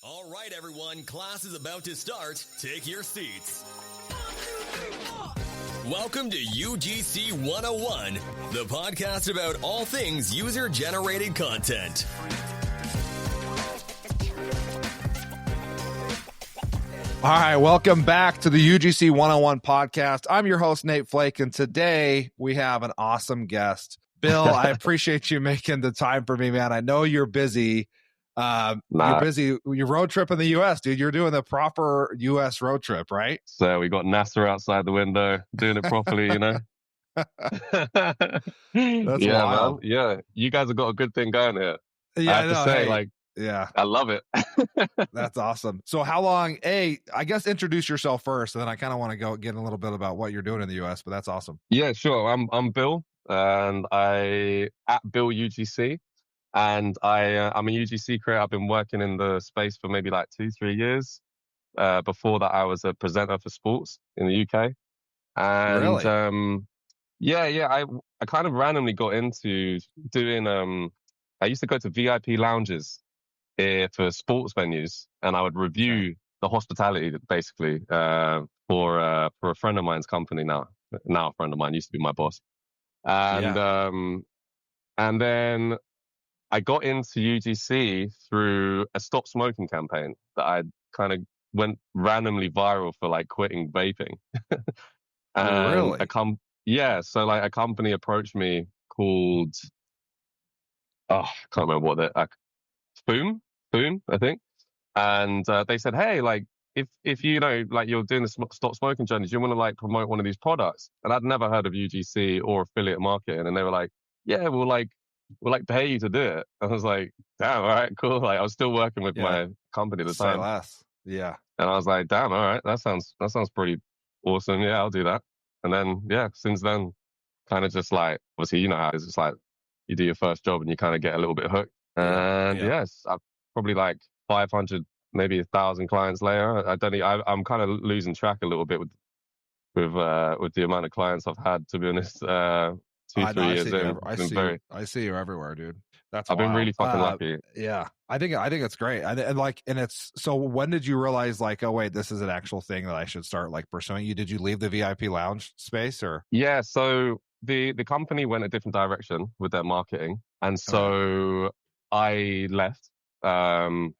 All right, everyone, class is about to start. Take your seats. Welcome to UGC 101, the podcast about all things user-generated content. All right, welcome back to the UGC 101 podcast. I'm your host, Nate Flake, and today we have an awesome guest. Bill, I appreciate you making the time for me, man. I know you're busy. You're busy. Your road trip in the U.S., dude. You're doing the proper U.S. road trip, right? So we got NASA outside the window doing it properly, you know? That's yeah, wild. man. Yeah. You guys have got a good thing going here. Yeah, I have to say, yeah, I love it. that's awesome. So how long, I guess introduce yourself first, and then I kind of want to go get a little bit about what you're doing in the U.S., but that's awesome. Yeah, sure. I'm Bill, and I at Bill UGC. And I'm a UGC creator. I've been working in the space for maybe like 2-3 years. Before that, I was a presenter for sports in the UK. And Really? I kind of randomly got into doing. I used to go to VIP lounges for sports venues, and I would review the hospitality basically for a friend of mine's company now. Now a friend of mine, used to be my boss. And then I got into UGC through a stop smoking campaign that I kind of went randomly viral for like quitting vaping. And Really? so like a company approached me called, I can't remember what Foom, I think. And they said, hey, like if you know, like you're doing the stop smoking journey, do you want to like promote one of these products? And I'd never heard of UGC or affiliate marketing. And they were like, yeah, we'll pay you to do it. I was like, damn, all right, cool. Like I was still working with my company at the Say time. less. Yeah. And I was like, damn, all right, that sounds pretty awesome. Yeah, I'll do that. And then since then, kind of just like, obviously, you know how it's just like you do your first job and you kind of get a little bit hooked. And yes, I've probably like 500, maybe 1,000 clients later. I'm kind of losing track a little bit with the amount of clients I've had, to be honest. 2-3 years in, I see you everywhere, dude. That's I've been really fucking lucky. Yeah, I think it's great. And it's so. When did you realize like, oh wait, this is an actual thing that I should start like pursuing? Did you leave the VIP lounge space or? Yeah, so the company went a different direction with their marketing, and so I left. But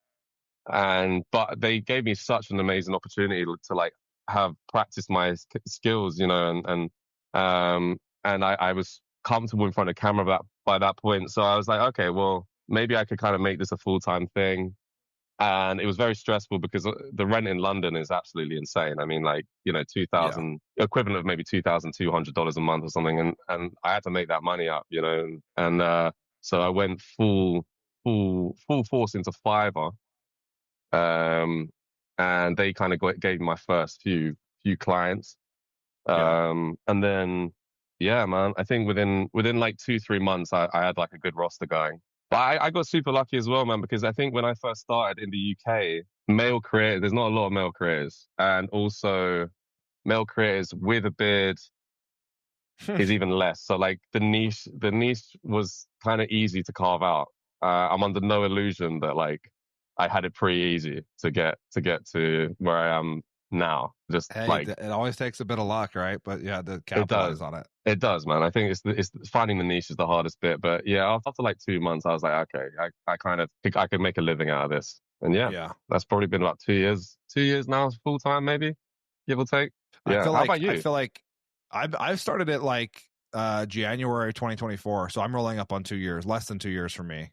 they gave me such an amazing opportunity to like have practiced my skills, you know, and I was comfortable in front of camera by that point. So I was like, okay, well, maybe I could kind of make this a full-time thing. And it was very stressful because the rent in London is absolutely insane. I mean, like, you know, 2,000 equivalent of maybe $2,200 a month or something. And I had to make that money up, you know, and so I went full force into Fiverr. And they kind of gave me my first few clients. And then, yeah, man, I think within like 2-3 months, I had like a good roster going. But I got super lucky as well, man, because I think when I first started in the UK, male creators, there's not a lot of male creators. And also male creators with a beard is even less. So like the niche was kind of easy to carve out. I'm under no illusion that like I had it pretty easy to get to where I am now. Just like it always takes a bit of luck, right? But yeah, to capitalize on it. It does, man. I think it's finding the niche is the hardest bit. But yeah, after like 2 months, I was like, okay, I kind of think I could make a living out of this. And yeah, that's probably been about 2 years. 2 years now, full time, maybe, give or take. Yeah. How about you? I feel like I've started it like January 2024, so I'm rolling up on 2 years, less than 2 years for me.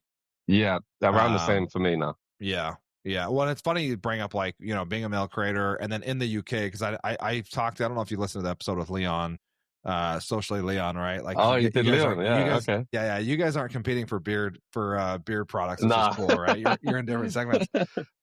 Yeah, around the same for me now. Yeah. Well, it's funny you bring up like, you know, being a male creator and then in the UK, because I've talked, I don't know if you listened to the episode with Leon, Socially Leon, right? Like, you did Leon, okay. Yeah. You guys aren't competing for beard products, which is cool, right? You're in different segments.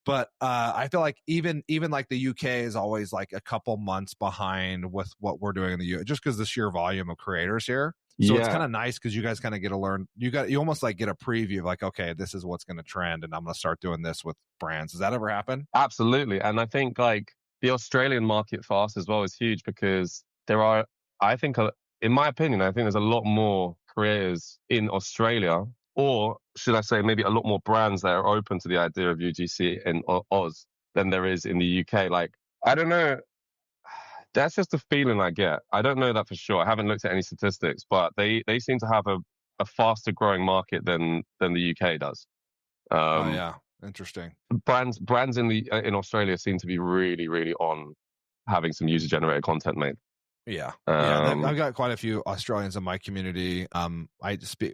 But I feel like even like the UK is always like a couple months behind with what we're doing in the US, just because the sheer volume of creators here. So it's kind of nice because you guys kind of get to learn. You almost like get a preview of like, okay, this is what's going to trend, and I'm going to start doing this with brands. Does that ever happen? Absolutely, and I think like the Australian market for us as well is huge because there are, I think, in my opinion, I think there's a lot more creators in Australia or should I say maybe a lot more brands that are open to the idea of UGC in Oz than there is in the UK. Like, I don't know. That's just the feeling I get. I don't know that for sure. I haven't looked at any statistics, but they seem to have a faster growing market than the UK does. Oh Um, yeah, interesting. brands in Australia seem to be really, really on having some user generated content made. Yeah, Um, I've got quite a few Australians in my community.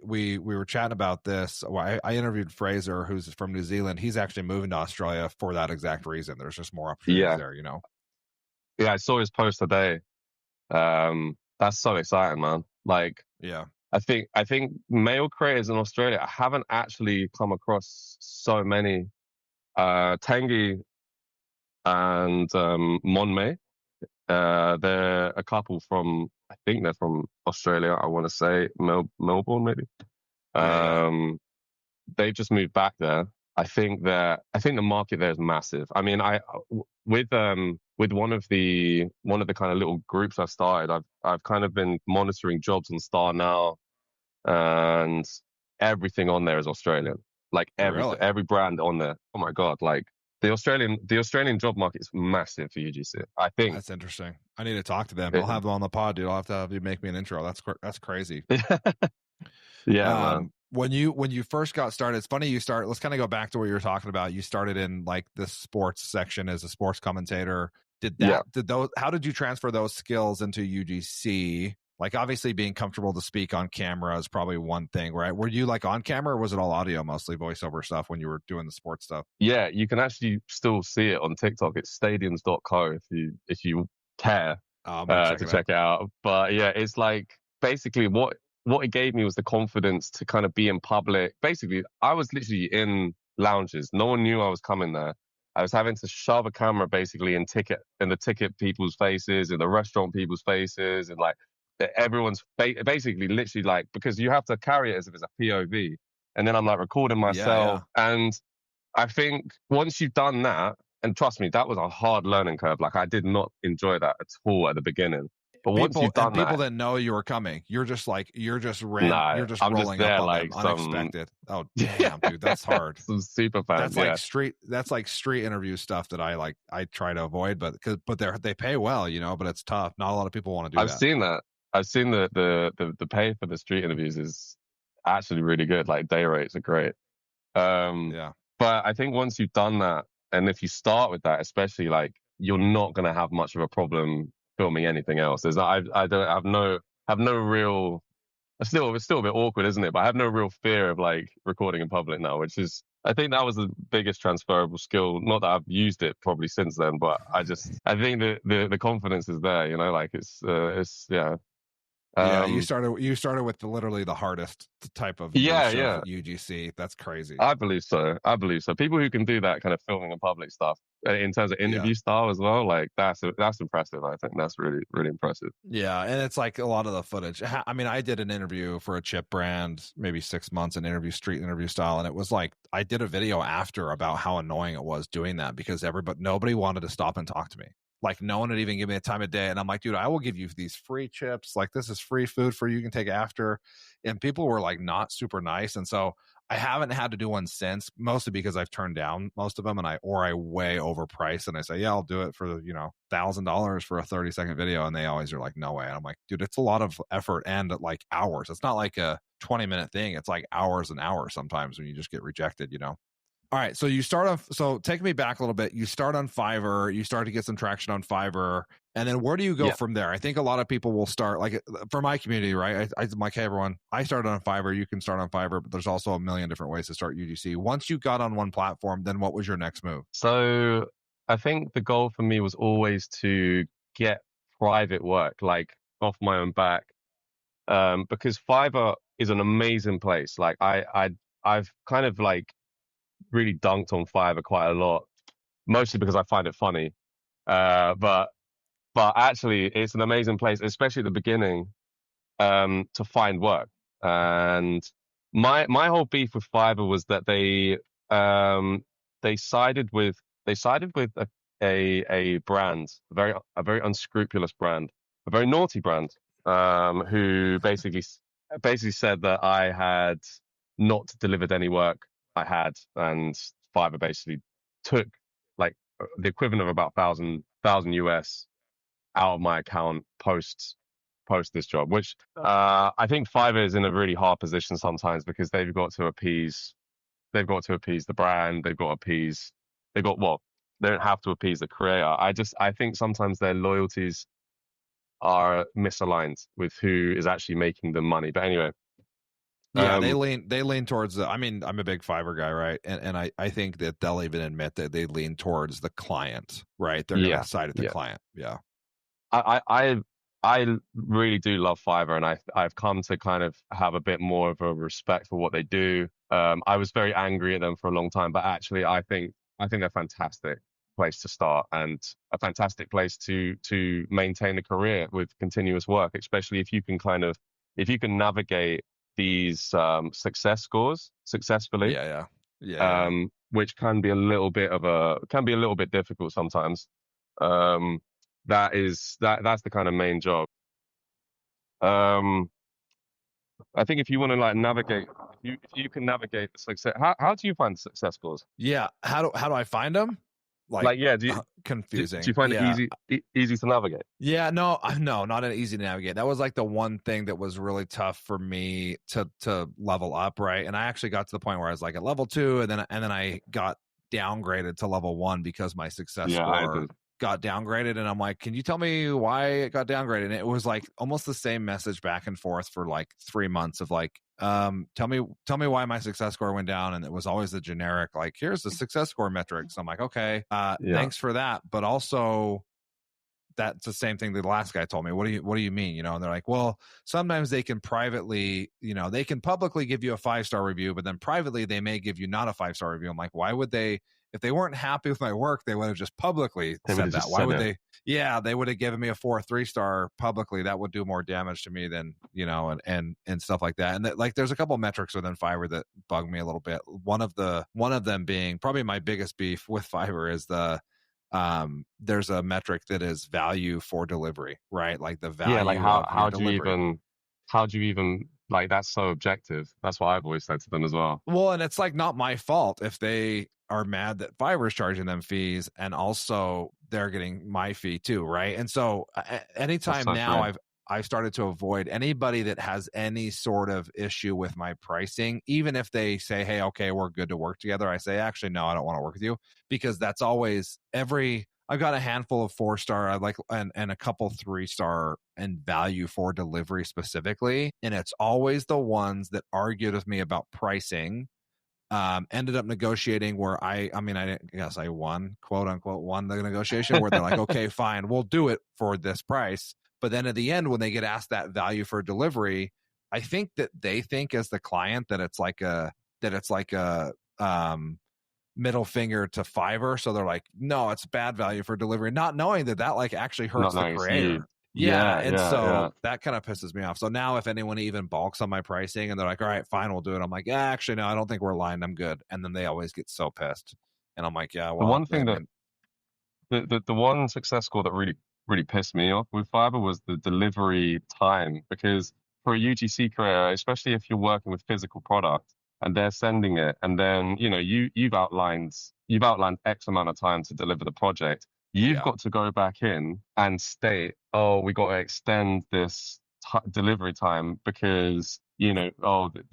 We were chatting about this. Well, I interviewed Fraser, who's from New Zealand. He's actually moving to Australia for that exact reason. There's just more opportunities yeah, there, you know. yeah. I saw his post today. That's so exciting, man. Like, Yeah, I think male creators in Australia, I haven't actually come across so many. Tanguy and Monmay. They're a couple from, I think they're from Australia. I want to say Melbourne, maybe. yeah. Um, they've just moved back there. I think the market there is massive. I mean, with one of the kind of little groups I've started, I've kind of been monitoring jobs on Star now, and everything on there is Australian. Like Really? every brand on there. Oh my God! Like the Australian job market is massive for UGC. I think. That's interesting. I need to talk to them. I'll Yeah, have them on the pod, dude. I'll have to have you make me an intro. That's crazy. yeah, man. When you first got started, it's funny you start. Let's kind of go back to what you were talking about. You started in like the sports section as a sports commentator. Yeah. How did you transfer those skills into UGC? Like obviously being comfortable to speak on camera is probably one thing, right? Were you like on camera or was it all audio, mostly voiceover stuff when you were doing the sports stuff? Yeah, you can actually still see it on TikTok. It's stadiums.co if you care Oh, I'm gonna check to it out. check it out. But yeah, it's like basically what it gave me was the confidence to kind of be in public. Basically, I was literally in lounges. No one knew I was coming there. I was having to shove a camera basically in the ticket people's faces, in the restaurant people's faces, and like everyone's basically literally like, because you have to carry it as if it's a POV. And then I'm like recording Yeah, myself. yeah. And I think once you've done that, and trust me, that was a hard learning curve. Like I did not enjoy that at all at the beginning. But once you've done People that, didn't know you were coming. You're just nah, you're just I'm just rolling up there on them like some, unexpected. Oh yeah, damn, dude, that's hard. some super fans. Yeah, That's like street interview stuff that I try to avoid, but they pay well, you know, but it's tough. Not a lot of people want to do I've that. seen that. I've seen the pay for the street interviews is actually really good. Like day rates are great. Um, Yeah. but I think once you've done that, and if you start with that, especially, like you're not going to have much of a problem filming anything else. I don't have no real. It's still a bit awkward, isn't it? But I have no real fear of like recording in public now, which is, I think that was the biggest transferable skill. Not that I've used it probably since then, but I think the confidence is there. You know, like it's yeah. Yeah, Um, you started with literally the hardest type of yeah, niche of yeah. UGC. That's crazy. I believe so. I believe so. People who can do that kind of filming in public stuff in terms of Yeah. interview style as well, like that's impressive. I think that's really, really impressive. Yeah, and it's like a lot of the footage. I mean, I did an interview for a chip brand, maybe 6 months, street interview style, and it was like I did a video after about how annoying it was doing that because nobody wanted to stop and talk to me. Like no one would even give me the time of day, and I'm like, dude, I will give you these free chips. Like this is free food for you. You can take after, and people were like not super nice, and so I haven't had to do one since, mostly because I've turned down most of them, and I way overprice, and I say, yeah, I'll do it for $1,000 for a 30-second video, and they always are like, no way. And I'm like, dude, it's a lot of effort and like hours. It's not like a 20-minute thing. It's like hours and hours sometimes when you just get rejected, you know. All right, so you start on. So take me back a little bit. You start on Fiverr. You start to get some traction on Fiverr, and then where do you go Yeah. from there? I think a lot of people will start like for my community, right? I'm like, hey everyone, I started on Fiverr. You can start on Fiverr, but there's also a million different ways to start UGC. Once you got on one platform, then what was your next move? So I think the goal for me was always to get private work, like off my own back, because Fiverr is an amazing place. Like I've kind of like really dunked on Fiverr quite a lot, mostly because I find it funny. But actually, it's an amazing place, especially at the beginning, to find work. And my whole beef with Fiverr was that um, they sided with a brand, a very unscrupulous brand, a very naughty brand, who basically said that I had not delivered any work I had, and Fiverr basically took like the equivalent of about thousand US out of my account post this job, which I think Fiverr is in a really hard position sometimes because they've got to appease the brand, well, they don't have to appease the creator. I think sometimes their loyalties are misaligned with who is actually making the money. But anyway, yeah, they lean towards the. I mean, I'm a big Fiverr guy, right? And I think that they'll even admit that they lean towards the client, right? They're going to side with the client. Yeah. I really do love Fiverr, and I've come to kind of have a bit more of a respect for what they do. I was very angry at them for a long time, but actually I think they're a fantastic place to start and a fantastic place to maintain a career with continuous work, especially if you can navigate these success scores successfully. Which can be a little bit difficult sometimes. That's the kind of main job. I think if you want to like navigate, if you can navigate the success, how do you find success scores? Yeah, how do I find them? Confusing. Do you find it easy to navigate? Yeah, no, not easy to navigate. That was like the one thing that was really tough for me to level up, right? And I actually got to the point where I was like at level 2, and then I got downgraded to level 1 because my success score got downgraded. And I'm like, can you tell me why it got downgraded? And it was like almost the same message back and forth for like 3 months of like, tell me why my success score went down. And it was always the generic, like, here's the success score metrics. I'm like, okay, thanks for that. But also that's the same thing that the last guy told me. What do you mean? And they're like, well, sometimes they can privately, they can publicly give you a 5-star review, but then privately they may give you not a 5-star review. I'm like, why would they? If they weren't happy with my work, they would have just publicly said that. Why would they? Yeah, they would have given me a 4 3-star publicly. That would do more damage to me than, and stuff like that. And like, there's a couple of metrics within Fiverr that bug me a little bit. One of them being probably my biggest beef with Fiverr is there's a metric that is value for delivery, right? Like the value. Yeah, like how do you even like, that's so objective. That's what I've always said to them as well. Well, and it's like not my fault if they are mad that Fiverr is charging them fees, and also they're getting my fee too, right? And so anytime now I've started to avoid anybody that has any sort of issue with my pricing, even if they say, hey, okay, we're good to work together. I say, actually, no, I don't want to work with you, because that's always I've got a handful of 4-star, and a couple 3-star and value for delivery specifically. And it's always the ones that argued with me about pricing, ended up negotiating where I didn't guess I won, quote unquote, won the negotiation where they're like, okay, fine, we'll do it for this price. But then at the end, when they get asked that value for delivery, I think that they think as the client that it's like a middle finger to Fiverr. So they're like, no, it's bad value for delivery, not knowing that like actually hurts the creator. That kind of pisses me off. So now if anyone even balks on my pricing and they're like, all right, fine, we'll do it, I'm like, yeah, actually, no, I don't think we're aligned, I'm good. And then they always get so pissed. And I'm like, yeah, well, the one thing the one success score that really pissed me off with Fiverr was the delivery time, because for a UGC creator, especially if you're working with physical product and they're sending it, and then you've outlined X amount of time to deliver the project, you've got to go back in and state, oh, we got to extend this delivery time because the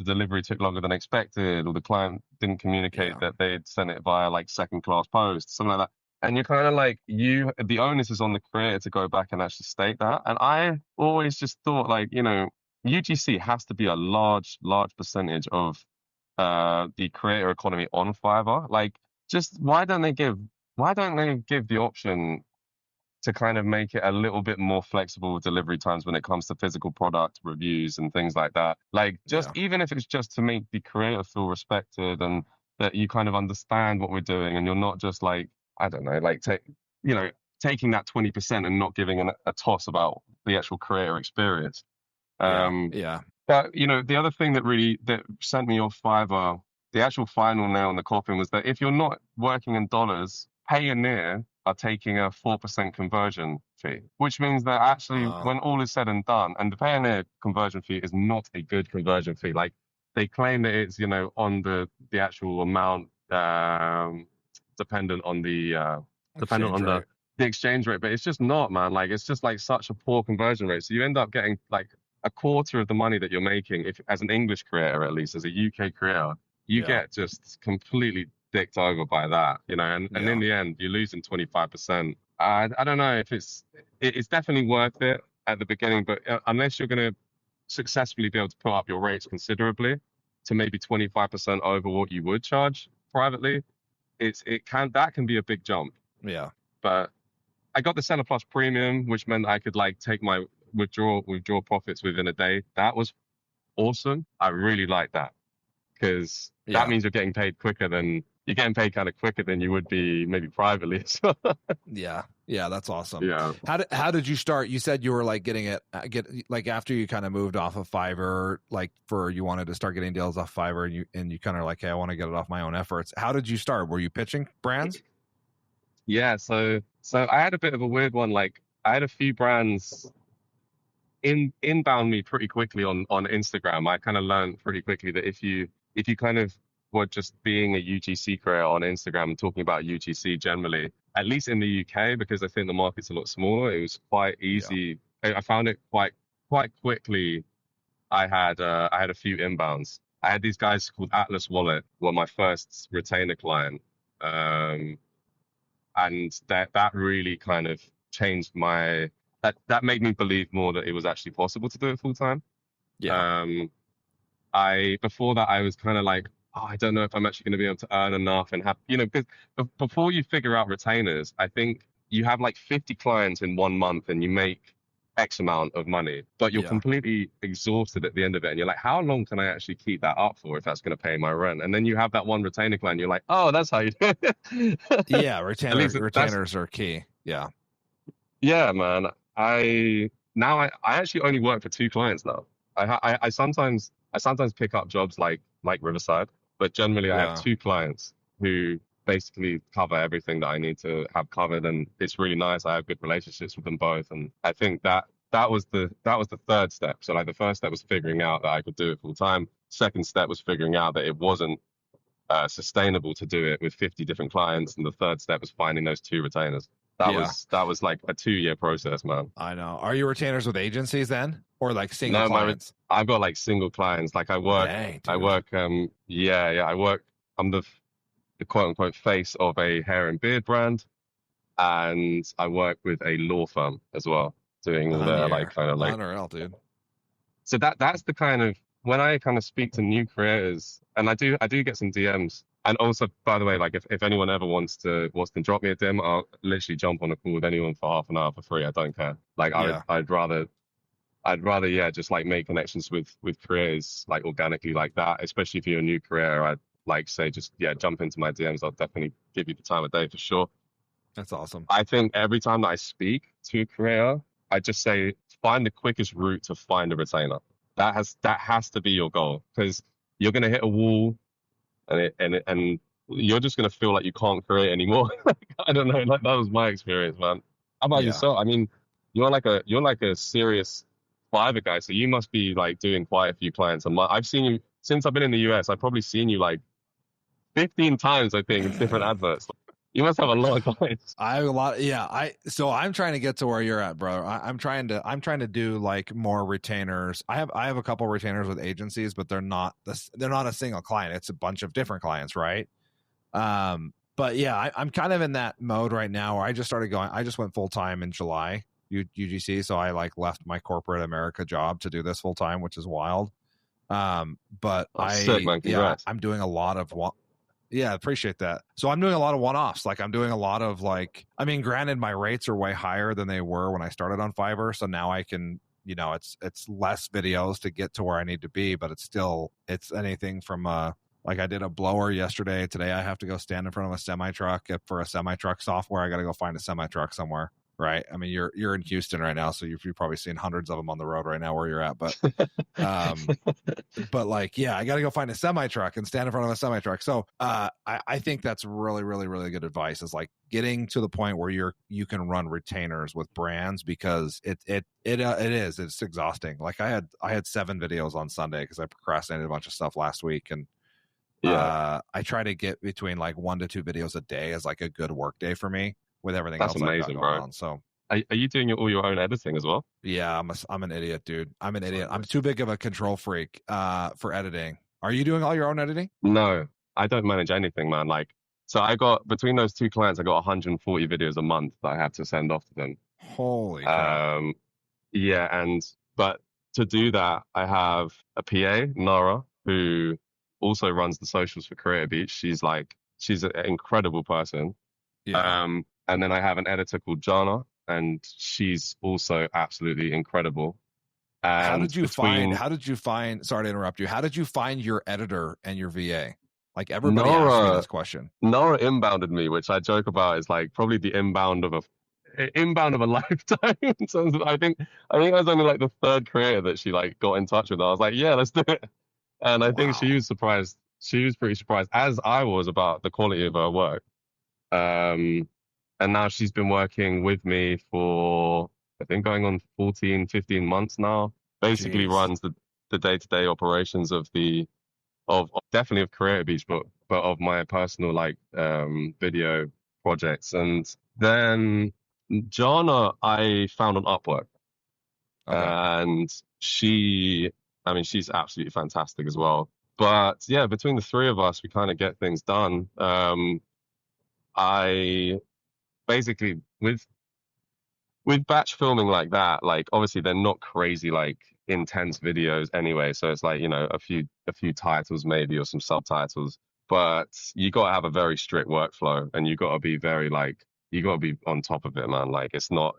delivery took longer than expected, or the client didn't communicate that they'd sent it via like second class post, something like that. And you're kind of like, the onus is on the creator to go back and actually state that. And I always just thought, like, UGC has to be a large percentage of the creator economy on Fiverr. Like, just why don't they give the option to kind of make it a little bit more flexible with delivery times when it comes to physical product reviews and things like that? Like, even if it's just to make the creator feel respected and that you kind of understand what we're doing, and you're not just like, I don't know, like taking that 20% and not giving a toss about the actual creator experience. But the other thing that sent me off Fiverr, the actual final nail in the coffin, was that if you're not working in dollars, Payoneer are taking a 4% conversion fee, which means that actually when all is said and done, and the Payoneer conversion fee is not a good conversion fee. Like, they claim that it's, on the actual amount, dependent on the exchange rate, but it's just not, man. Like, it's just like such a poor conversion rate. So you end up getting like a quarter of the money that you're making, if as an English creator, at least as a UK creator, you get just completely dicked over by that, and in the end, you're losing 25%. I don't know if it's definitely worth it at the beginning, but unless you're going to successfully be able to put up your rates considerably to maybe 25% over what you would charge privately, that can be a big jump. Yeah. But I got the Seller Plus Premium, which meant I could like take my withdraw profits within a day. That was awesome. I really like that, because that means you're getting paid quicker than you would be maybe privately. Yeah, that's awesome. Yeah. How did you start? You said you were like like after you kind of moved off of Fiverr, like you wanted to start getting deals off Fiverr, and you kind of like, hey, I want to get it off my own efforts. How did you start? Were you pitching brands? Yeah, so I had a bit of a weird one. Like, I had a few brands inbound me pretty quickly on Instagram. I kind of learned pretty quickly that if you kind of were just being a UGC creator on Instagram and talking about UGC generally, at least in the UK, because I think the market's a lot smaller, it was quite easy. I found it quite quickly. I had a few inbounds. I had these guys called Atlas Wallet, were my first retainer client. And that really kind of changed that made me believe more that it was actually possible to do it full time. Yeah. Before that, I was kind of like, I don't know if I'm actually going to be able to earn enough and have, because before you figure out retainers, I think you have like 50 clients in 1 month and you make X amount of money, but you're completely exhausted at the end of it. And you're like, how long can I actually keep that up for if that's going to pay my rent? And then you have that one retainer client. You're like, oh, that's how you do it. Yeah. Retainers are key. Yeah. Yeah, man. I actually only work for 2 clients now. I sometimes pick up jobs like Riverside, but generally I have 2 clients who basically cover everything that I need to have covered, and it's really nice. I have good relationships with them both, and I think that was the third step. So like, the first step was figuring out that I could do it full time. Second step was figuring out that it wasn't sustainable to do it with 50 different clients, and the third step was finding those 2 retainers. That was like a 2-year process, man. I know. Are you retainers with agencies then, or like single clients? I've got like single clients. Like, I work. I'm the quote unquote face of a hair and beard brand, and I work with a law firm as well, doing all their like kind of like unreal, dude. So that's the kind of, when I kind of speak to new creators, and I do get some DMs. And also, by the way, like, if anyone ever wants to drop me a DM, I'll literally jump on a call with anyone for half an hour for free. I don't care. Like, I'd rather just like make connections with creators like organically like that. Especially if you're a new creator, I'd like say just jump into my DMs. I'll definitely give you the time of day for sure. That's awesome. I think every time that I speak to a creator, I just say, find the quickest route to find a retainer. That has to be your goal, because you're gonna hit a wall, and you're just gonna feel like you can't create anymore. I don't know. Like, that was my experience, man. How about yourself? I mean, you're like a serious Fiverr guy, so you must be like doing quite a few clients a month. I've seen you since I've been in the US. I've probably seen you like 15 times, I think, in different adverts. You must have a lot of clients. I have a lot. So I'm trying to get to where you're at, brother. I'm trying to do like more retainers. I have a couple retainers with agencies, but they're not a single client. It's a bunch of different clients, right? But yeah, I'm kind of in that mode right now where I just went full time in July, UGC. So I like left my corporate America job to do this full time, which is wild. But sick, man. Congrats. I'm doing a lot of Yeah, appreciate that. So I'm doing a lot of one-offs. Like, I'm doing a lot of like, I mean, granted, my rates are way higher than they were when I started on Fiverr. So now I can, it's less videos to get to where I need to be, but it's anything from like, I did a blower yesterday. Today I have to go stand in front of a semi truck for a semi truck software. I got to go find a semi truck somewhere. right? I mean, you're in Houston right now, so you've probably seen hundreds of them on the road right now where you're at. But like, yeah, I got to go find a semi truck and stand in front of a semi truck. So I think that's really, really, really good advice, is like getting to the point where you can run retainers with brands, because it's exhausting. Like I had 7 videos on Sunday because I procrastinated a bunch of stuff last week, and I try to get between like 1 to 2 videos a day as like a good work day for me with everything That's else amazing, I've got bro. going on. So are you doing all your own editing as well? yeah, I'm an idiot, dude. I'm an idiot. I'm too big of a control freak for editing. Are you doing all your own editing? No, I don't manage anything, man. Like, so I got, between those 2 clients, I got 140 videos a month that I have to send off to them. Holy crap. Yeah, but to do that, I have a PA, Nara, who also runs the socials for Creator Beach. She's an incredible person. Yeah. And then I have an editor called Jana, and she's also absolutely incredible. And how did you find, sorry to interrupt you, how did you find your editor and your VA? Like everybody asks me this question. Nora inbounded me, which I joke about is like probably the inbound of a lifetime. In terms of, I think I was only like the 3rd creator that she like got in touch with. I was like, yeah, let's do it. And I think she was surprised. She was pretty surprised, as I was, about the quality of her work. And now she's been working with me for, I think, going on 14, 15 months now. Basically runs the day-to-day operations of definitely of Creator Beach, but of my personal like video projects. And then Jana, I found on Upwork. Okay. And she's absolutely fantastic as well. But yeah, between the 3 of us, we kind of get things done. I basically, with batch filming like that, like obviously they're not crazy like intense videos anyway, so it's like, you know, a few titles maybe, or some subtitles, but you got to have a very strict workflow, and you got to be you got to be on top of it, man. Like it's not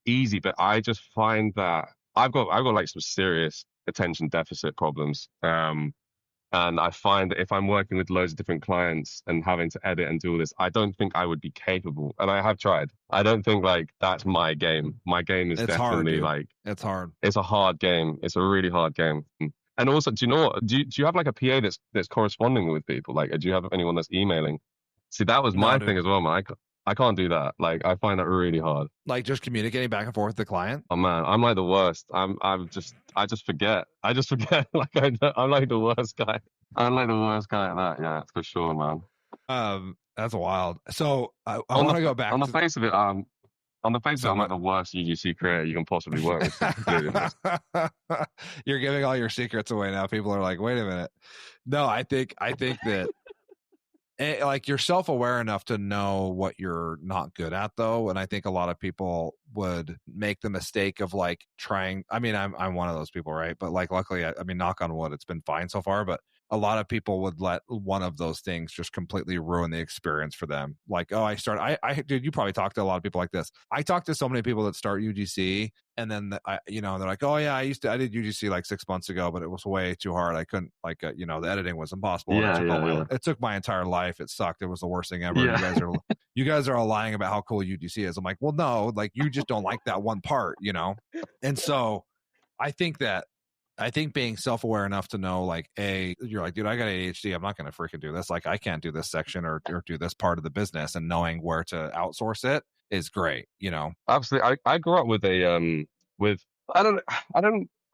easy, but I just find that I've got like some serious attention deficit problems. And I find that if I'm working with loads of different clients and having to edit and do all this, I don't think I would be capable. And I have tried. I don't think like that's my game. My game is definitely hard, it's hard. It's a hard game. It's a really hard game. And also, do you know what? Do you have like a PA that's corresponding with people? Like, do you have anyone that's emailing? See, that was my thing as well, man. I can't do that. Like, I find that really hard. Like just communicating back and forth with the client. Oh man, I'm like the worst. I just forget. Like I'm like the worst guy. I'm like the worst guy at that. Yeah, for sure, man. That's wild. So I want to go back on the face of it. I'm like the worst UGC creator you can possibly work with. You're giving all your secrets away now. People are like, wait a minute. No, I think that like you're self-aware enough to know what you're not good at, though, and I think a lot of people would make the mistake of like trying. I mean, I'm one of those people, right? But like, luckily, I mean, knock on wood, it's been fine so far. But a lot of people would let one of those things just completely ruin the experience for them. Like, oh, dude, you probably talk to a lot of people like this. I talk to so many people that start UGC, and then they're like, oh yeah, I did UGC like 6 months ago, but it was way too hard. I couldn't the editing was impossible. It took my entire life. It sucked. It was the worst thing ever. Yeah. You guys are all lying about how cool UGC is. I'm like, well, no, like you just don't like that one part, you know? And so I think being self-aware enough to know, like, you're like, dude, I got ADHD. I'm not going to freaking do this. Like, I can't do this section or do this part of the business, and knowing where to outsource it is great, you know? Absolutely. I grew up with I don't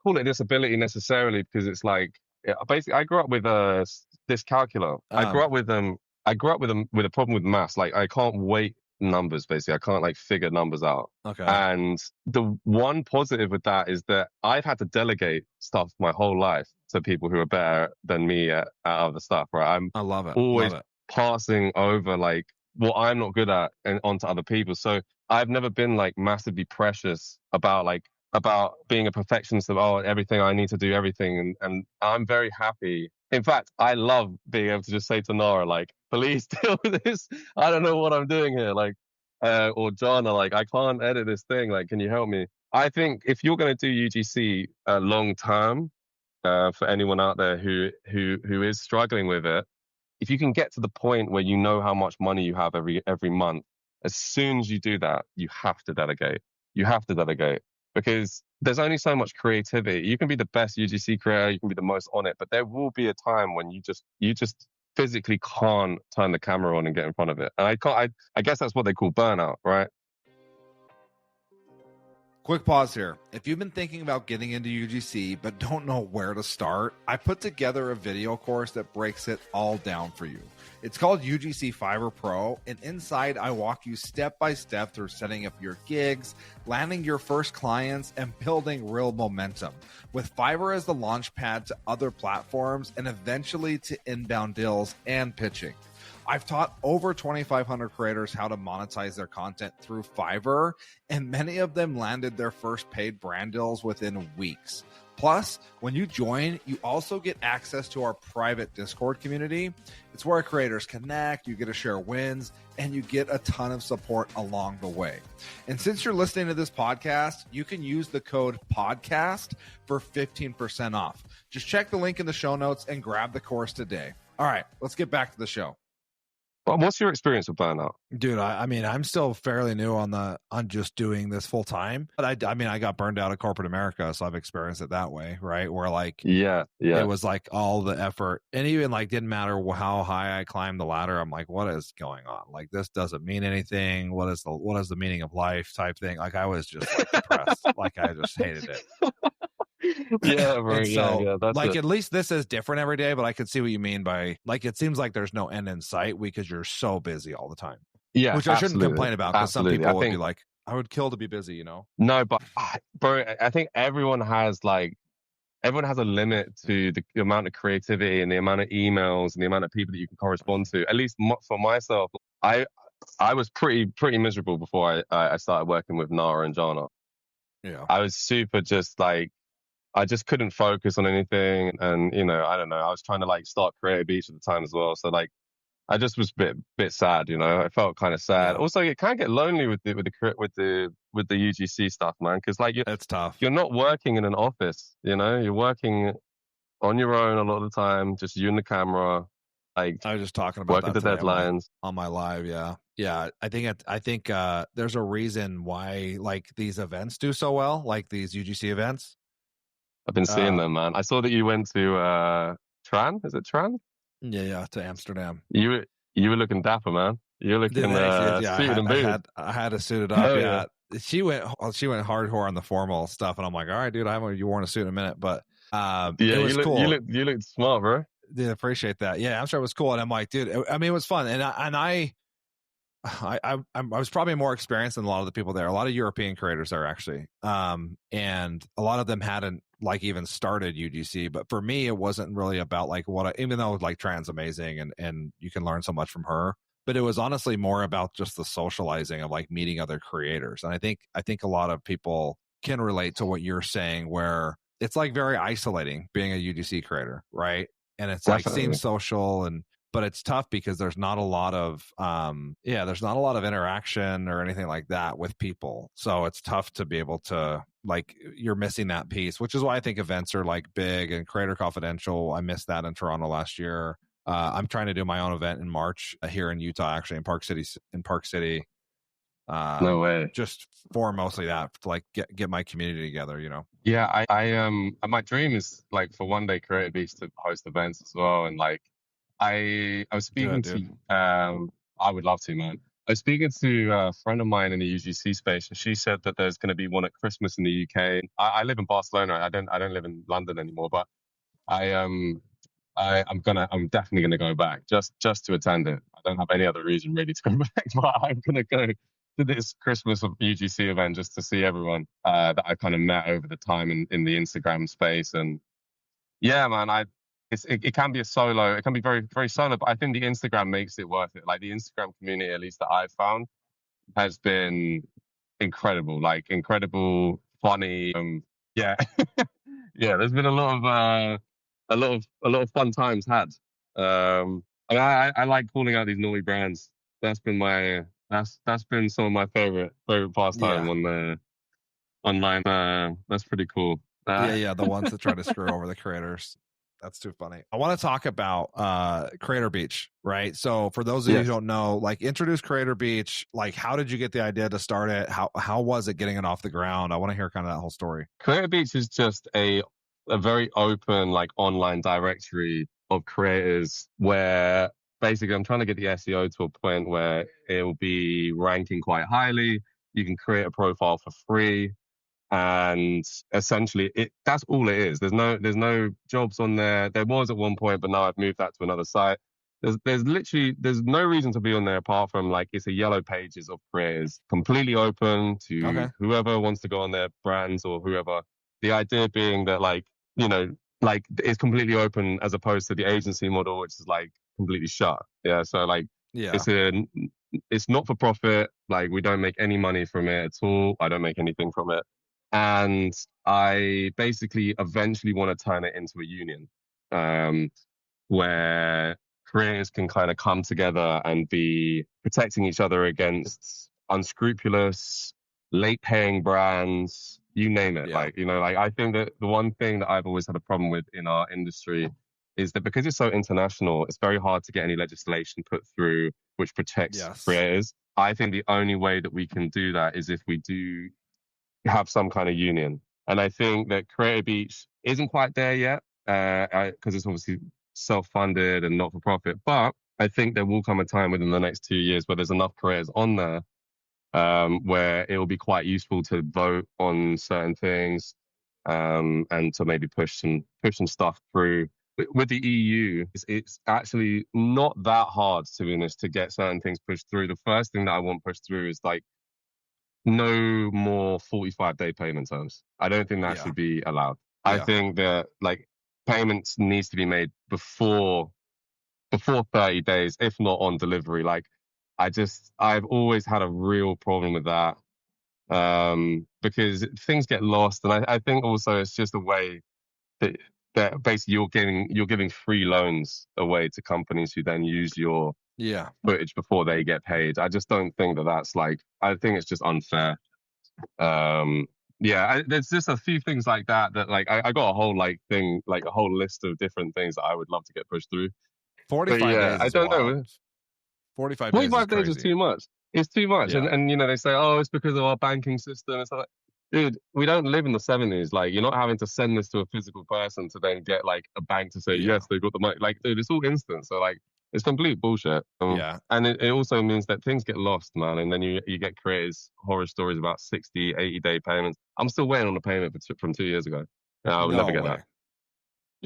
call it a disability necessarily, because it's like, basically I grew up with a dyscalculia. I grew up with with a problem with maths. Like, I can't weight numbers, basically. I can't like figure numbers out. Okay. And the one positive with that is that I've had to delegate stuff my whole life to people who are better than me at other stuff, right? I love it. Always passing over like what I'm not good at and onto other people. So I've never been like massively precious about being a perfectionist of everything I need to do everything, and I'm very happy. In fact, I love being able to just say to Nora, like, please deal with this. I don't know what I'm doing here. Like, or Jana, like, I can't edit this thing. Like, can you help me? I think if you're going to do UGC long term, for anyone out there who is struggling with it, if you can get to the point where you know how much money you have every month, as soon as you do that, you have to delegate. You have to delegate because there's only so much creativity. You can be the best UGC creator, you can be the most on it, but there will be a time when you just physically can't turn the camera on and get in front of it. And I guess that's what they call burnout, right? Quick pause here. If you've been thinking about getting into UGC but don't know where to start, I put together a video course that breaks it all down for you. It's called UGC Fiverr Pro, and inside I walk you step by step through setting up your gigs, landing your first clients, and building real momentum, with Fiverr as the launch pad to other platforms and eventually to inbound deals and pitching. I've taught over 2,500 creators how to monetize their content through Fiverr, and many of them landed their first paid brand deals within weeks. Plus, when you join, you also get access to our private Discord community. It's where creators connect, you get to share wins, and you get a ton of support along the way. And since you're listening to this podcast, you can use the code PODCAST for 15% off. Just check the link in the show notes and grab the course today. All right, let's get back to the show. Well, what's your experience with burnout? Dude, I mean, I'm still fairly new on just doing this full time. But I mean, I got burned out of corporate America, so I've experienced it that way, right? Where like, it was like all the effort, and even like didn't matter how high I climbed the ladder. I'm like, what is going on? Like, this doesn't mean anything. What is the meaning of life? Type thing. Like, I was just like depressed. Like, I just hated it. Yeah, right. So, that's like, it. at least this is different every day, but I could see what you mean by, like, it seems like there's no end in sight because you're so busy all the time. Yeah, which I shouldn't complain about, because some people would be like, I would kill to be busy, you know? No, but bro, I think everyone has a limit to the amount of creativity and the amount of emails and the amount of people that you can correspond to. At least for myself, I was pretty miserable before I started working with Nara and Jana. Yeah, I was super just like, I just couldn't focus on anything, and I don't know. I was trying to like start Creative Beach at the time as well, so like I just was a bit sad, I felt kind of sad. Yeah. Also, it can get lonely with the UGC stuff, man, because like it's tough. You're not working in an office, you're working on your own a lot of the time, just you and the camera. Like, I was just talking about working the deadlines on my live. Yeah. I think there's a reason why like these events do so well, like these UGC events. I've been seeing them, man. I saw that you went to Tran. Is it Tran? Yeah, to Amsterdam. You were looking dapper, man. You're looking suited and booted. I had to suit it up. Yeah. She went hardcore on the formal stuff, and I'm like, all right, dude, I haven't worn a suit in a minute, but it was cool. You looked smart, bro. Did appreciate that. Yeah, Amsterdam was cool, and I'm like, dude, I mean, it was fun, and I was probably more experienced than a lot of the people there. A lot of European creators there, actually, and a lot of them hadn't like even started UGC. But for me, it wasn't really about like even though like Tran's amazing and you can learn so much from her, but it was honestly more about just the socializing of like meeting other creators. And I think a lot of people can relate to what you're saying, where it's like very isolating being a UGC creator, right? And it's Definitely. like seems social but it's tough because there's not a lot of interaction or anything like that with people. So it's tough to be able to, like, you're missing that piece, which is why I think events are like big, and Creator Confidential. I missed that in Toronto last year. I'm trying to do my own event in March here in Utah, actually in Park City. No way. Just for mostly that, to like get my community together, Yeah, I my dream is like for one day Creative Beach to host events as well, and like I was speaking to I would love to, man. I was speaking to a friend of mine in the UGC space, and she said that there's going to be one at Christmas in the UK. I live in Barcelona. I don't live in London anymore, but I'm definitely gonna go back just to attend it. I don't have any other reason really to go back, but I'm gonna go to this Christmas UGC event just to see everyone that I kind of met over the time in the Instagram space. And yeah, man, it can be it can be very, very solo, but I think the Instagram makes it worth it. Like the Instagram community, at least that I've found, has been incredible. Like incredible, funny. Yeah, yeah. There's been a lot of fun times had. I like calling out these naughty brands. That's been that's been some of my favorite pastime on the online. That's pretty cool. The ones that try to screw over the creators. That's too funny. I want to talk about Creator Beach, right? So for those of you who don't know, like, introduce Creator Beach. Like, how did you get the idea to start it? How was it getting it off the ground? I want to hear kind of that whole story. Creator Beach is just a very open, like, online directory of creators where basically I'm trying to get the SEO to a point where it will be ranking quite highly. You can create a profile for free. And essentially that's all it is. There's no jobs on there. There was at one point, but now I've moved that to another site. There's no reason to be on there apart from, like, it's a yellow pages of creators, completely open to whoever wants to go on there, brands or whoever. The idea being that, like, like, it's completely open as opposed to the agency model, which is like completely shut. Yeah. So, like, it's not for profit. Like, we don't make any money from it at all. I don't make anything from it. And I basically eventually want to turn it into a union, where creators can kind of come together and be protecting each other against unscrupulous, late-paying brands, you name it. Like, like, I think that the one thing that I've always had a problem with in our industry is that because it's so international, it's very hard to get any legislation put through which protects creators. I think the only way that we can do that is if we do have some kind of union. And I think that Creator Beach isn't quite there yet, because it's obviously self-funded and not for profit. But I think there will come a time within the next 2 years where there's enough creators on there, where it will be quite useful to vote on certain things, and to maybe push some stuff through. With the EU, it's actually not that hard, to be honest, to get certain things pushed through. The first thing that I want pushed through is, like, no more 45-day payment terms. I don't think that should be allowed. I think that, like, payments needs to be made before 30 days, if not on delivery. Like, I've always had a real problem with that, because things get lost. And I think also it's just a way that basically you're giving free loans away to companies who then use your footage before they get paid. I just don't think that that's, like, I think it's just unfair. There's just a few things like that like, I got a whole, like, thing, like a whole list of different things that I would love to get pushed through. 45 days I don't know. 45 days is too much. It's too much. And they say, oh, it's because of our banking system. It's like, dude, we don't live in the 70s. Like, you're not having to send this to a physical person to then get, like, a bank to say, yes, they've got the money. Like, dude, it's all instant. So, like, it's complete bullshit. And it also means that things get lost, man. And then you get creators horror stories about 60, 80-day payments. I'm still waiting on a payment from 2 years ago. I would never get that.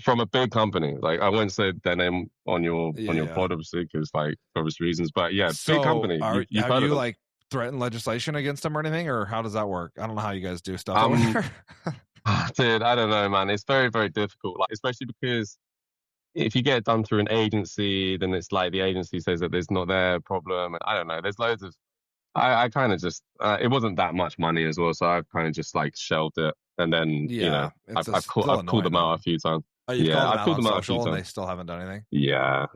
From a big company. Like, I won't say their name on your pod, obviously, because, like, for obvious reasons. But yeah, big company. Have you like threatened legislation against them or anything, or how does that work? I don't know how you guys do stuff over there. Dude, I don't know, man. It's very, very difficult. Like, especially because if you get it done through an agency, then it's like the agency says that it's not their problem. And I don't know. There's loads of. I kind of just. It wasn't that much money as well, so I've kind of just, like, shelved it. And then I've called them out a few times. I've called them out a few times, and they still haven't done anything. Yeah.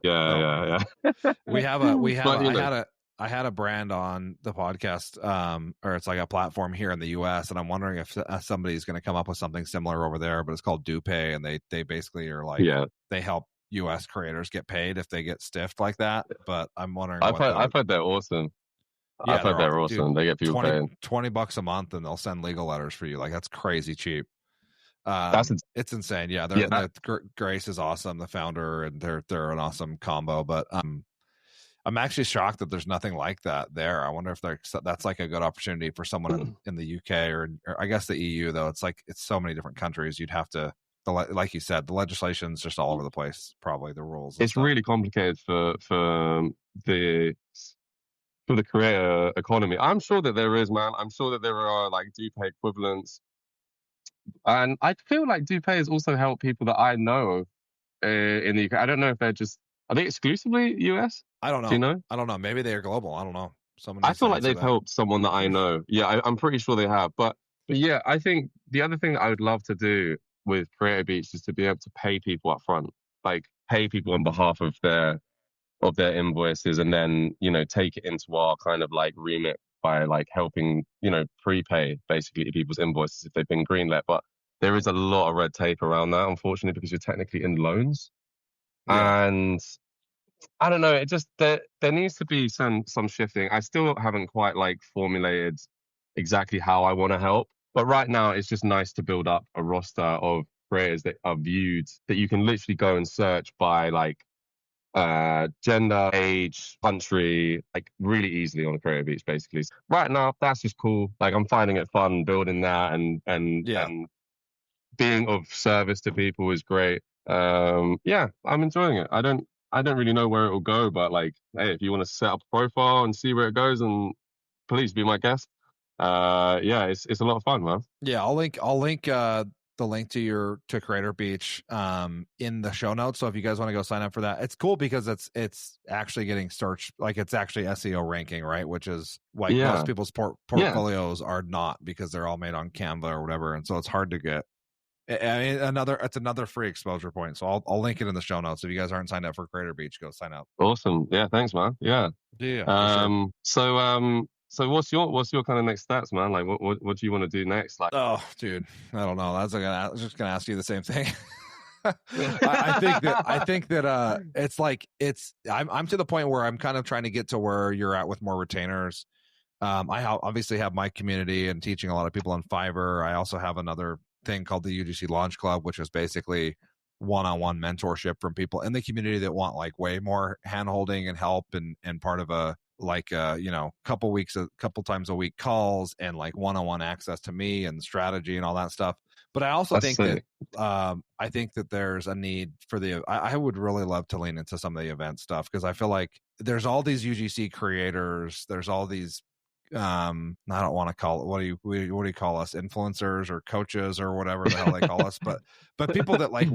I had a brand on the podcast, or it's like a platform here in the US, and I'm wondering if somebody's going to come up with something similar over there, but it's called DoPay, and they basically are like, they help US creators get paid if they get stiffed like that. But I'm wondering. I've heard they're awesome. I've heard they're awesome. Dude, they get people paid $20 a month, and they'll send legal letters for you. Like, that's crazy cheap. It's insane. Grace is awesome, the founder, and they're an awesome combo. But I'm actually shocked that there's nothing like that there. I wonder if that's like a good opportunity for someone in the UK or I guess the EU, though. It's like, it's so many different countries. You'd have to, like you said, the legislation's just all over the place. Probably the rules. It's really complicated for the creator economy. I'm sure that there is, man. I'm sure that there are, like, DoPay equivalents. And I feel like DoPay has also helped people that I know in the UK. I don't know if are they exclusively US? I don't know. Do you know? I don't know. Maybe they are global. I don't know. I feel like they've helped someone that I know. Yeah, I'm pretty sure they have. But yeah, I think the other thing that I would love to do with Creator Beach is to be able to pay people up front, like pay people on behalf of their invoices, and then, take it into our kind of, like, remit by, like, helping, prepay basically people's invoices if they've been greenlit. But there is a lot of red tape around that, unfortunately, because you're technically in loans. Yeah. And I don't know, it just there needs to be some shifting. I still haven't quite like formulated exactly how I want to help, but right now it's just nice to build up a roster of creators that are viewed, that you can literally go and search by like gender, age, country, like really easily on a Creator Beach, basically. Right now, that's just cool. Like I'm finding it fun building that, and being of service to people is great. Yeah, I'm enjoying it. I don't really know where it will go, but like, hey, if you want to set up a profile and see where it goes, and please be my guest. Yeah, it's a lot of fun, man. Yeah, I'll link the link to Creator Beach in the show notes. So if you guys want to go sign up for that, it's cool because it's actually getting searched, like it's actually SEO ranking, right? Which is like most people's portfolios are not, because they're all made on Canva or whatever, and so it's hard to get. It's another free exposure point. So I'll link it in the show notes. If you guys aren't signed up for Creator Beach, go sign up. Awesome. Yeah, thanks, man. Yeah. Sure. So what's your kind of next steps, man? Like what do you want to do next? Like, oh, dude, I don't know. I was just gonna ask you the same thing. I think that I'm to the point where I'm kind of trying to get to where you're at with more retainers. I obviously have my community and teaching a lot of people on Fiverr. I also have another thing called the UGC Launch Club, which is basically one-on-one mentorship from people in the community that want like way more hand-holding and help, and part of a couple times a week calls and like one-on-one access to me and strategy and all that stuff. But I also think that there's a need for I would really love to lean into some of the event stuff, because I feel like there's all these UGC creators, there's all these I don't want to call it, what do you call us, influencers or coaches or whatever the hell they call us, but people that like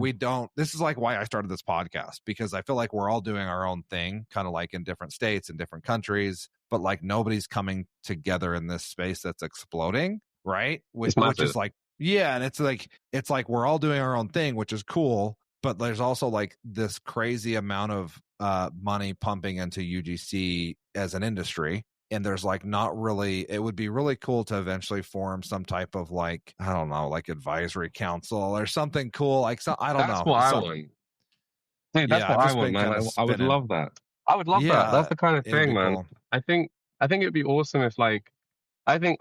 this is like why I started this podcast, because I feel like we're all doing our own thing, kind of like in different states and different countries, but like nobody's coming together in this space that's exploding, right? Which is like, yeah, and it's like we're all doing our own thing, which is cool, but there's also like this crazy amount of money pumping into UGC as an industry. And there's like not really, it would be really cool to eventually form some type of like, I don't know, like advisory council or something cool. Like, so I don't know. That's what I want. Dude, that's what I want, man. I would love that. I would love that. That's the kind of thing, man. Cool. I think it'd be awesome if like, I think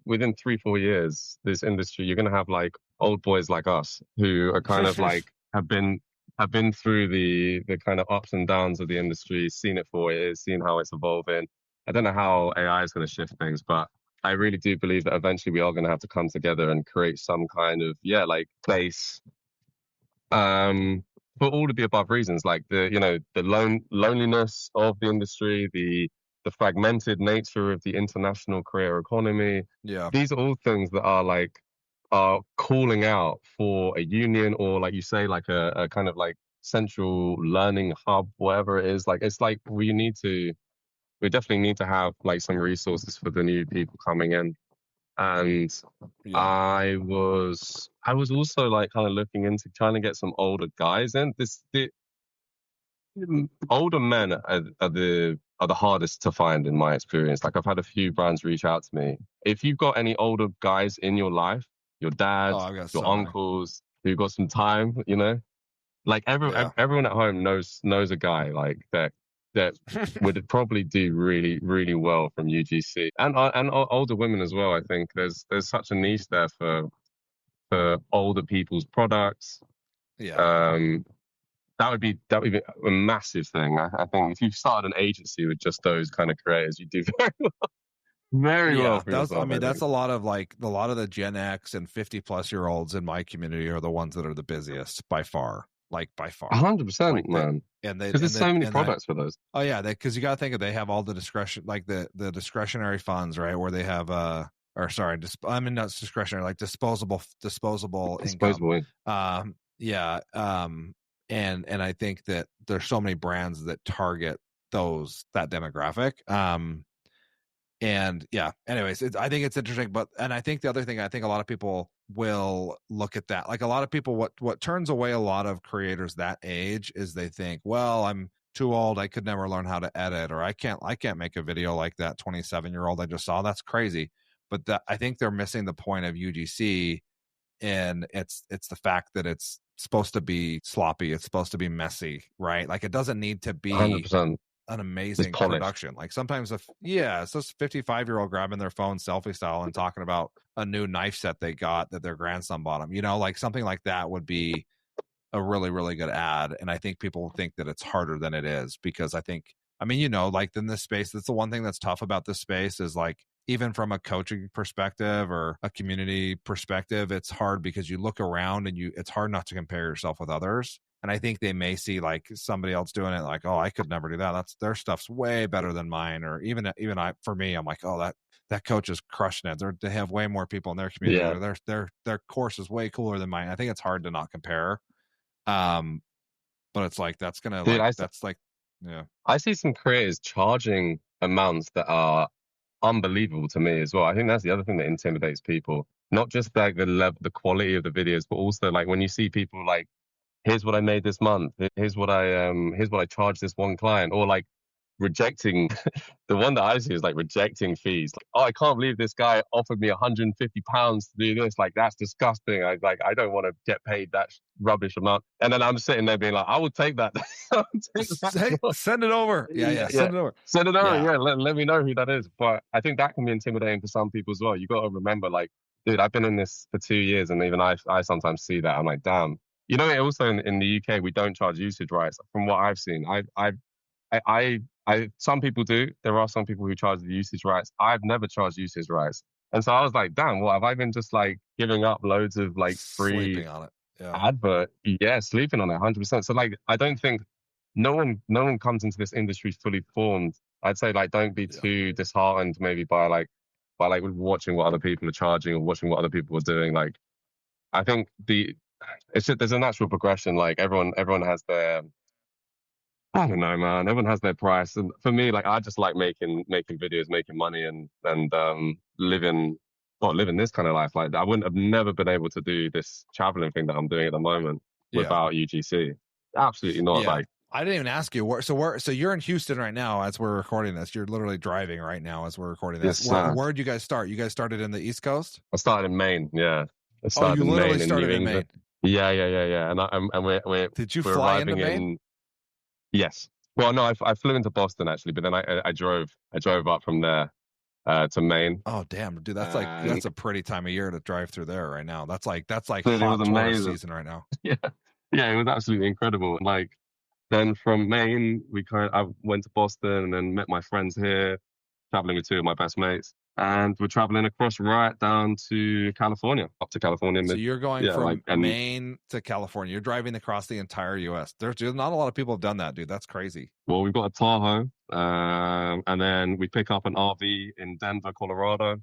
within 3-4 years, this industry, you're going to have like old boys like us who are kind of like, have been through the kind of ups and downs of the industry, seen it for what it is, seen how it's evolving. I don't know how AI is going to shift things, but I really do believe that eventually we are going to have to come together and create some kind of, like place for all of the above reasons, like the loneliness of the industry, the fragmented nature of the international creator economy. Yeah. These are all things that are calling out for a union, or like you say, like a kind of like central learning hub, whatever it is. Like, it's like we definitely need to have like some resources for the new people coming in. And I was also like kind of looking into trying to get some older guys in. The older men are the hardest to find in my experience. Like, I've had a few brands reach out to me. If you've got any older guys in your life, your dad, your uncles, who've got some time, like everyone at home knows a guy like that would probably do really, really well from UGC, and older women as well. I think there's such a niche there for older people's products. That would be a massive thing. I think if you started an agency with just those kind of creators, you do very well. Very well for yourself, that's a lot of the Gen X and 50-plus-year-olds in my community are the ones that are the busiest by far. Like by far, 100%, man. And there's so many products for those. Oh yeah, because you got to think of, they have all the discretion, like the discretionary funds, right? Where they have not discretionary, like disposable income. And I think that there's so many brands that target that demographic. And yeah, anyways, I think it's interesting, and I think the other thing, I think a lot of people will look at that. Like, a lot of people, what turns away a lot of creators that age is they think, well, I'm too old, I could never learn how to edit, or I can't make a video like that 27-year-old I just saw. That's crazy. But I think they're missing the point of UGC and it's the fact that it's supposed to be sloppy, it's supposed to be messy, right? Like it doesn't need to be 100%. an amazing production. Like sometimes it's this 55-year-old grabbing their phone selfie style and talking about a new knife set they got that their grandson bought them, like something like that would be a really, really good ad. And I think people think that it's harder than it is, because like in this space, that's the one thing that's tough about this space is like, even from a coaching perspective or a community perspective, it's hard because you look around and it's hard not to compare yourself with others. And I think they may see like somebody else doing it, like, oh, I could never do that. That's their stuff's way better than mine. Or even for me, I'm like, oh, that coach is crushing it. They have way more people in their community. Yeah. Their course is way cooler than mine. I think it's hard to not compare. But it's like, that's going to yeah. I see some creators charging amounts that are unbelievable to me as well. I think that's the other thing that intimidates people. Not just like the quality of the videos, but also like when you see people like, here's what I made this month, here's what I charged this one client, or like rejecting the one that I see is like rejecting fees. Like, oh, I can't believe this guy offered me £150 to do this. Like, that's disgusting. I don't want to get paid that rubbish amount. And then I'm sitting there being like, I will take that. Send it over. Yeah. Send it over. Send it over. Yeah. Let me know who that is. But I think that can be intimidating for some people as well. You got to remember, like, dude, I've been in this for 2 years, and even I sometimes see that. I'm like, damn. Also in the UK, we don't charge usage rights. From what I've seen, some people do. There are some people who charge the usage rights. I've never charged usage rights. And so I was like, damn, what have I been just like giving up loads of like free sleeping on it. advert? Yeah, sleeping on it 100%. So like, I don't think no one comes into this industry fully formed. I'd say like, don't be too disheartened maybe by watching what other people are charging or watching what other people are doing. Like, I think there's a natural progression. Like everyone has their, I don't know, man. Everyone has their price, and for me, like I just like making videos, making money, and living this kind of life. Like I wouldn't have never been able to do this traveling thing that I'm doing at the moment without UGC. Absolutely not. Yeah. Like I didn't even ask you so you're in Houston right now as we're recording this. You're literally driving right now as we're recording this. Yes, where'd you guys start? You guys started in the East Coast? I started in Maine. Yeah. You literally started in Maine. Yeah. And we're Did you fly into Maine? Yes. Well, no, I flew into Boston actually, but then I drove up from there to Maine. Oh damn, dude, that's a pretty time of year to drive through there right now. That's like hot tourist season right now. Yeah, it was absolutely incredible. Like then from Maine, I went to Boston and then met my friends here, traveling with two of my best mates. And we're traveling across right down to California, up to California. So you're going from Maine to California. You're driving across the entire U.S. There's not a lot of people have done that, dude. That's crazy. Well, we've got a Tahoe, and then we pick up an RV in Denver, Colorado.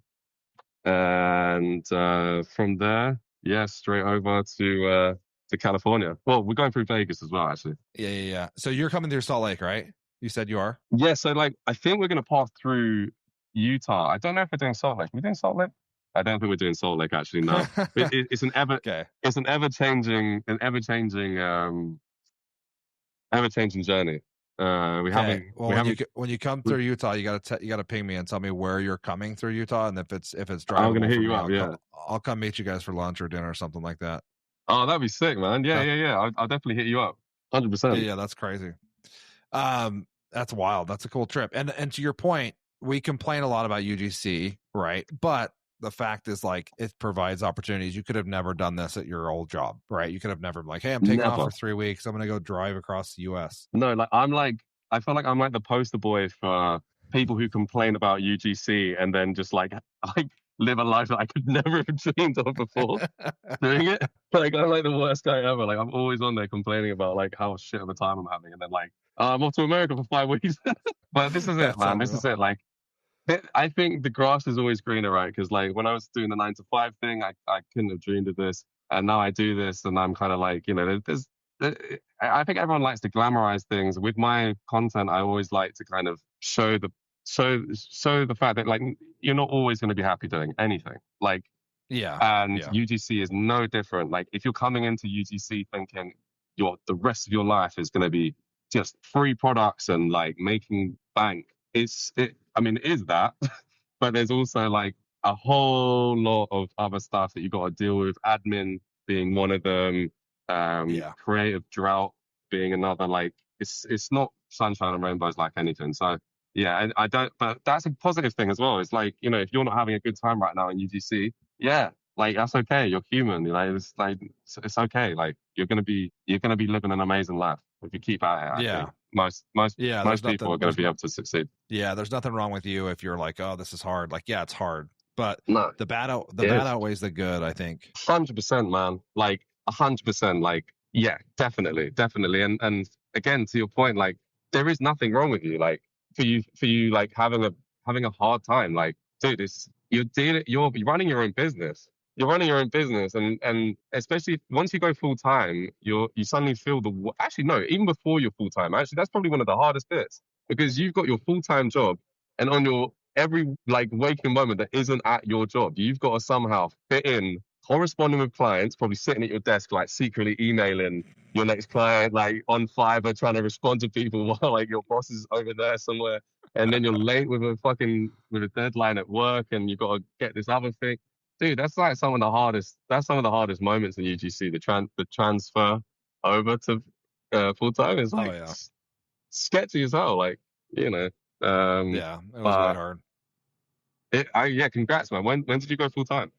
And from there, straight over to California. Well, we're going through Vegas as well, actually. Yeah. So you're coming through Salt Lake, right? You said you are? Yeah, so like I think we're going to pass through Utah. I don't know if we're doing Salt Lake. Are we doing Salt Lake? I don't think we're doing Salt Lake actually. No, it's an ever changing journey. When you come through Utah, you gotta ping me and tell me where you're coming through Utah, and if it's drivable. I'm gonna hit you up. I'll come meet you guys for lunch or dinner or something like that. Oh, that'd be sick, man. Yeah. I'll definitely hit you up. 100%. Yeah, that's crazy. That's wild. That's a cool trip. And to your point, we complain a lot about UGC, right? But the fact is, like, it provides opportunities. You could have never done this at your old job, right? You could have never been like, hey, I'm taking off for 3 weeks. I'm going to go drive across the US. No, I feel like I'm like the poster boy for people who complain about UGC and then just like live a life that I could never have dreamed of before doing it. Like, I'm like the worst guy ever. Like, I'm always on there complaining about like how shit of a time I'm having. And then like, I'm off to America for 5 weeks. But this is it, man. This is it. Like, I think the grass is always greener, right? Because like when I was doing the 9 to 5 thing, I couldn't have dreamed of this. And now I do this and I'm kind of like, I think everyone likes to glamorize things. With my content, I always like to kind of show the fact that like you're not always going to be happy doing anything. Like, UGC is no different. Like if you're coming into UGC thinking the rest of your life is going to be just free products and like making bank, it is that, but there's also like a whole lot of other stuff that you got to deal with. Admin being one of them, creative drought being another. Like it's not sunshine and rainbows like anything. So yeah, and I don't. But that's a positive thing as well. It's like, you know, if you're not having a good time right now in UGC, yeah, like that's okay. You're human. You know, it's okay. Like you're gonna be living an amazing life if you keep at it. I think most people are gonna be able to succeed. Yeah, there's nothing wrong with you if you're like, oh, this is hard. Like, yeah, it's hard, but no, the bad outweighs the good, I think. 100%, man. Like 100%. Like, yeah, definitely. And again, to your point, like there is nothing wrong with you. Like for you, like having a hard time. Like, dude, you're running your own business. You're running your own business, and especially once you go full time, you suddenly feel actually no, even before you're full time, actually that's probably one of the hardest bits, because you've got your full time job, and on your every like waking moment that isn't at your job, you've got to somehow fit in corresponding with clients, probably sitting at your desk like secretly emailing your next client, like on Fiverr, trying to respond to people while like your boss is over there somewhere, and then you're late with a deadline at work, and you've got to get this other thing. Dude, that's like some of the hardest moments in UGC. The transfer over to full time is like sketchy as hell. Like, you know, yeah, it was really hard. Yeah, congrats, man. When did you go full time?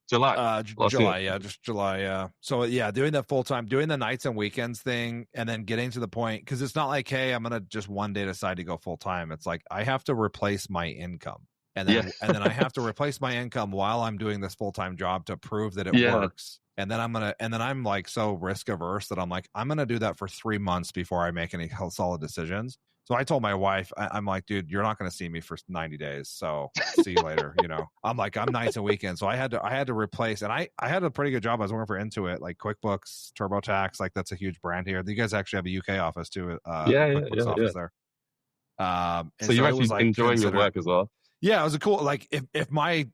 July. July, yeah, just July, yeah. So yeah, doing that full time, doing the nights and weekends thing, and then getting to the point, because it's not like, hey, I'm gonna just one day decide to go full time. It's like I have to replace my income. And then I have to replace my income while I'm doing this full-time job to prove that it works. And then I'm like so risk averse that I'm like, I'm going to do that for 3 months before I make any solid decisions. So I told my wife, I'm like, dude, you're not going to see me for 90 days. So see you later. You know, I'm like, I'm nights and weekends. So I had to replace, and I had a pretty good job. I was working for Intuit, like QuickBooks, TurboTax, like that's a huge brand here. You guys actually have a UK office too. QuickBooks office there. So you're actually like enjoying your work as well. Yeah, it was a cool, like if my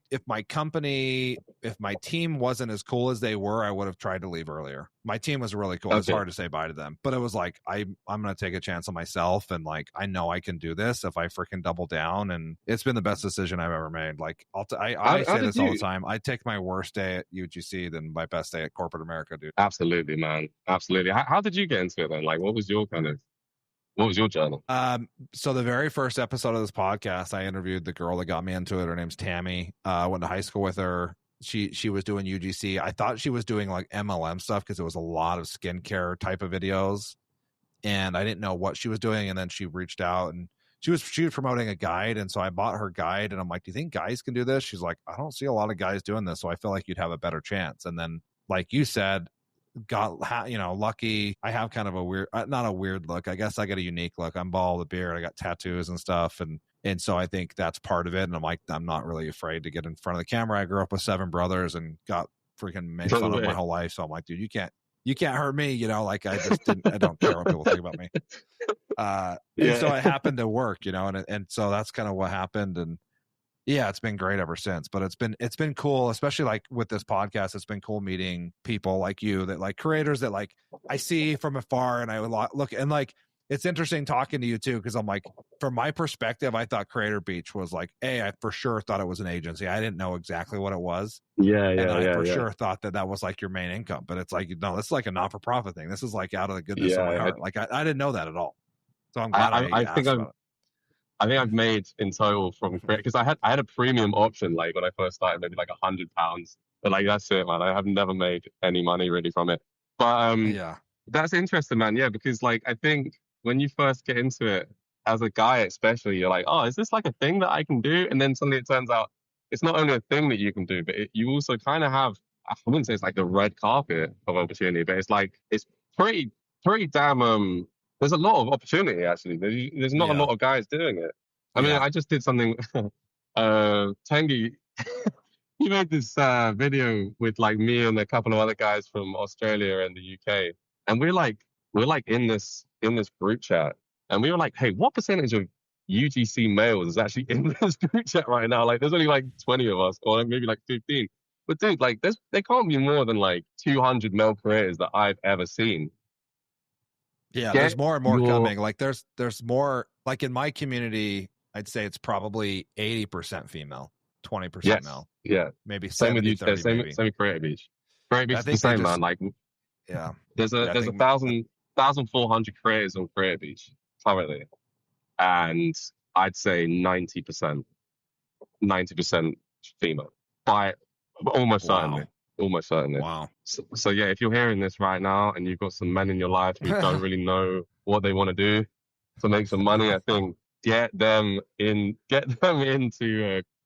team wasn't as cool as they were, I would have tried to leave earlier. My team was really cool. It's hard to say bye to them, but it was like, I'm going to take a chance on myself. And like, I know I can do this if I freaking double down. And it's been the best decision I've ever made. Like I say this all the time. I take my worst day at UGC than my best day at corporate America, dude. Absolutely, man. Absolutely. How did you get into it then? Like, what was your journey? So the very first episode of this podcast, I interviewed the girl that got me into it. Her name's Tammy. I went to high school with her. She was doing UGC. I thought she was doing like MLM stuff because it was a lot of skincare type of videos, and I didn't know what she was doing. And then she reached out, and she was promoting a guide, and so I bought her guide. And I'm like, do you think guys can do this? She's like, I don't see a lot of guys doing this, so I feel like you'd have a better chance. And then, like you said, got lucky. I have kind of a weird, not a weird look, I guess I got a unique look. I'm bald with beard, I got tattoos and stuff, and so I think that's part of it. And I'm like, I'm not really afraid to get in front of the camera. I grew up with 7 brothers and got freaking made fun of my whole life, so I'm like, dude, you can't hurt me, like I don't care what people think about me. And so it happened to work, and so that's kind of what happened. And yeah, it's been great ever since. But it's been cool, especially like with this podcast. It's been cool meeting people like you, that like creators that like I see from afar, and I would look, and like it's interesting talking to you too, because I'm like, from my perspective, I thought Creator Beach was like, I for sure thought it was an agency. I didn't know exactly what it was. I for sure thought that was like your main income, but it's like, no, it's like a not-for-profit thing. This is like out of the goodness of my heart. Like I didn't know that at all. So I'm glad I think about it. I think I've made in total from, because I had a premium option like when I first started, maybe like £100, but like that's it, man. I have never made any money really from it. But that's interesting, man. Yeah, because like I think when you first get into it as a guy, especially, you're like, oh, is this like a thing that I can do? And then suddenly it turns out it's not only a thing that you can do, but you also kind of have, I wouldn't say it's like the red carpet of opportunity, but it's like it's pretty damn there's a lot of opportunity, actually. There's not a lot of guys doing it. I mean, I just did something. Tanguy, he made this video with like me and a couple of other guys from Australia and the UK, and we're like in this group chat, and we were like, hey, what percentage of UGC males is actually in this group chat right now? Like, there's only like 20 of us, or maybe like 15. But dude, like, there can't be more than like 200 male creators that I've ever seen. Yeah, there's more and more coming. Like there's more, like in my community, I'd say it's probably 80% female. 20% now. Yeah. Maybe Same 70, with you. 30 Same maybe. with Creative Beach. Creative Beach I is the think they same, just, man. Like, yeah. there's Yeah, I a think- 1,400 creators on Creative Beach currently, and I'd say 90% female. By almost certainly. Almost certainly. Wow. So yeah, if you're hearing this right now and you've got some men in your life who don't really know what they want to do to make some money, I think get them into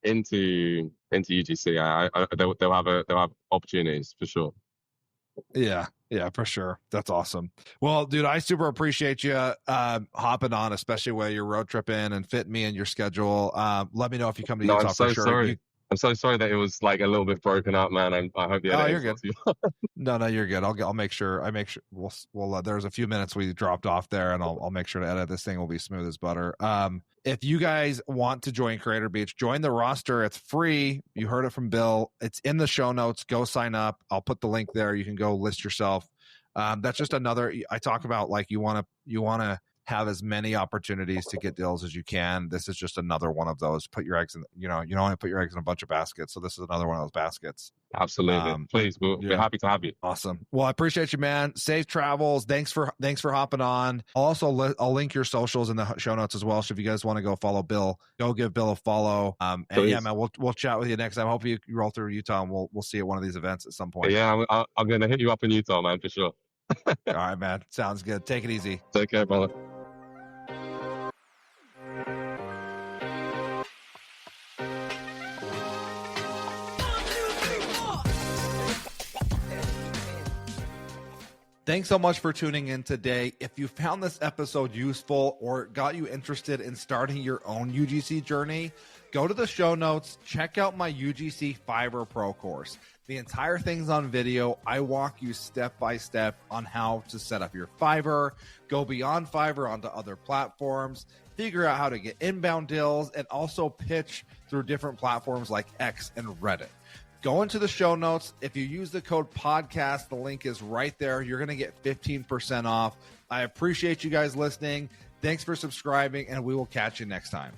UGC. They'll have opportunities for sure. Yeah, for sure. That's awesome. Well, dude, I super appreciate you hopping on, especially while you're road tripping and fitting me in your schedule. Let me know if you come to Utah. I'm so for sure. sorry. I'm so sorry that it was like a little bit broken up, man. I hope the editing. You're good. No, you're good. I'll make sure. We'll there's a few minutes we dropped off there, and I'll make sure to edit this thing. Will be smooth as butter. If you guys want to join Creator Beach, join the roster. It's free. You heard it from Bill. It's in the show notes. Go sign up. I'll put the link there. You can go list yourself. That's just another. I talk about like you want to have as many opportunities to get deals as you can. This is just another one of those. Put your eggs in, you don't want to put your eggs in a bunch of baskets. So this is another one of those baskets. Absolutely. Please, we're happy to have you. Awesome. Well, I appreciate you, man. Safe travels. Thanks for hopping on. Also, I'll link your socials in the show notes as well. So if you guys want to go follow Bill, go give Bill a follow. And yeah, man, we'll chat with you next time. I hope you roll through Utah and we'll see you at one of these events at some point. Yeah, I'm going to hit you up in Utah, man, for sure. All right, man. Sounds good. Take it easy. Take care, brother. Thanks so much for tuning in today. If you found this episode useful or got you interested in starting your own UGC journey, go to the show notes, check out my UGC Fiverr Pro course. The entire thing's on video. I walk you step by step on how to set up your Fiverr, go beyond Fiverr onto other platforms, figure out how to get inbound deals, and also pitch through different platforms like X and Reddit. Go into the show notes. If you use the code podcast, the link is right there. You're going to get 15% off. I appreciate you guys listening. Thanks for subscribing, and we will catch you next time.